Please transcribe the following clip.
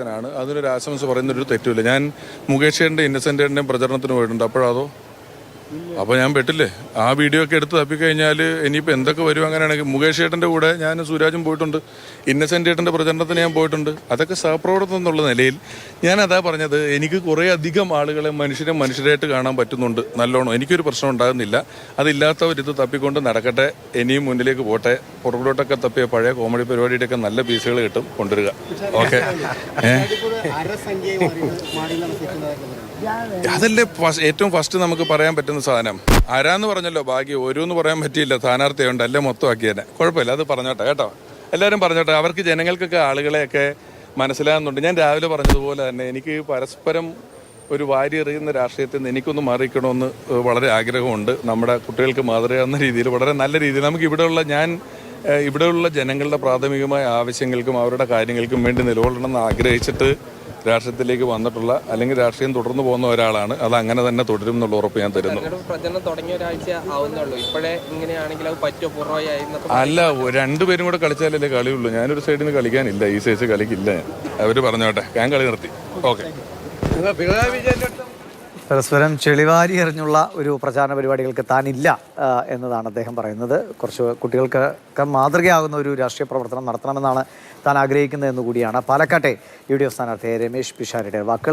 ാണ് അതിനൊരു ആശംസ പറയുന്നൊരു തെറ്റുമില്ല. ഞാൻ മുകേഷ് ചേട്ടൻ്റെ ഇന്നസെൻ്റ് ചേട്ടൻ്റെയും പ്രചരണത്തിന് പോയിട്ടുണ്ട്. അപ്പോഴതോ അപ്പോൾ ഞാൻ പെട്ടില്ലേ. ആ വീഡിയോ ഒക്കെ എടുത്ത് തപ്പിക്കഴിഞ്ഞാൽ ഇനിയിപ്പോൾ എന്തൊക്കെ വരും. അങ്ങനെയാണെങ്കിൽ മുകേഷ് ചേട്ടൻ്റെ കൂടെ ഞാൻ സൂരാജും പോയിട്ടുണ്ട്, ഇന്നസെൻ്റ് ചേട്ടൻ്റെ പ്രചരണത്തിന് ഞാൻ പോയിട്ടുണ്ട്. അതൊക്കെ സഹപ്രവർത്തനം എന്നുള്ള നിലയിൽ ഞാൻ അതാ പറഞ്ഞത്. എനിക്ക് കുറേ അധികം ആളുകളെ മനുഷ്യരായിട്ട് കാണാൻ പറ്റുന്നുണ്ട് നല്ലോണം. എനിക്കൊരു പ്രശ്നം ഉണ്ടാകുന്നില്ല. അതില്ലാത്തവരിത് തപ്പിക്കൊണ്ട് നടക്കട്ടെ, ഇനിയും മുന്നിലേക്ക് പോട്ടെ. പുറകിലോട്ടൊക്കെ തപ്പിയ പഴയ കോമഡി പരിപാടിയുടെയൊക്കെ നല്ല പീസുകൾ കിട്ടും, കൊണ്ടുവരിക. ഓക്കെ. അതല്ലേ ഏറ്റവും ഫസ്റ്റ് നമുക്ക് പറയാൻ പറ്റുന്ന സാധനം. ആരാന്ന് പറഞ്ഞല്ലോ, ഭാഗ്യം ഓരോന്ന് പറയാൻ പറ്റിയില്ല. സ്ഥാനാർത്ഥിയുണ്ട്, അല്ലേ മൊത്തമാക്കിയതന്നെ. കുഴപ്പമില്ല, അത് പറഞ്ഞോട്ടെ കേട്ടോ. എല്ലാവരും പറഞ്ഞോട്ടെ. അവർക്ക് ജനങ്ങൾക്കൊക്കെ ആളുകളെയൊക്കെ മനസ്സിലാകുന്നുണ്ട്. ഞാൻ രാവിലെ പറഞ്ഞതുപോലെ തന്നെ എനിക്ക് പരസ്പരം ഒരു വാരി എറിയുന്ന രാഷ്ട്രീയത്തിൽ നിന്ന് എനിക്കൊന്ന് മാറിക്കണമെന്ന് വളരെ ആഗ്രഹമുണ്ട്. നമ്മുടെ കുട്ടികൾക്ക് മാതൃകയാവുന്ന രീതിയിൽ, വളരെ നല്ല രീതിയിൽ നമുക്ക് ഇവിടെയുള്ള ജനങ്ങളുടെ പ്രാഥമികമായ ആവശ്യങ്ങൾക്കും അവരുടെ കാര്യങ്ങൾക്കും വേണ്ടി നിലകൊള്ളണമെന്ന് ആഗ്രഹിച്ചിട്ട് രാഷ്ട്രീയത്തിലേക്ക് വന്നിട്ടുള്ള, അല്ലെങ്കിൽ രാഷ്ട്രീയം തുടർന്നു പോകുന്ന ഒരാളാണ്. അത് അങ്ങനെ തന്നെ തുടരും എന്നുള്ള ഉറപ്പ് ഞാൻ തരുന്നു. അല്ല, രണ്ടുപേരും കൂടെ കളിച്ചാലല്ലേ കളിയുള്ളൂ. ഞാനൊരു സൈഡിൽ നിന്ന് കളിക്കാനില്ല, ഈ സൈസ് കളിക്കില്ല. അവർ പറഞ്ഞോട്ടെ, ഞാൻ കളി നിർത്തി. ഓക്കെ. പരസ്പരം ചെളിവാരി എറിഞ്ഞുള്ള ഒരു പ്രചാരണ പരിപാടികൾക്ക് താനില്ല എന്നതാണ് അദ്ദേഹം പറയുന്നത്. കുറച്ച് കുട്ടികൾക്ക് മാതൃകയാകുന്ന ഒരു രാഷ്ട്രീയ പ്രവർത്തനം നടത്തണമെന്നാണ് താൻ ആഗ്രഹിക്കുന്നത് എന്നുകൂടിയാണ് പാലക്കാട്ടെ UDF സ്ഥാനാർത്ഥി രമേശ് പിഷാരടിയുടെ വാക്കുകൾ.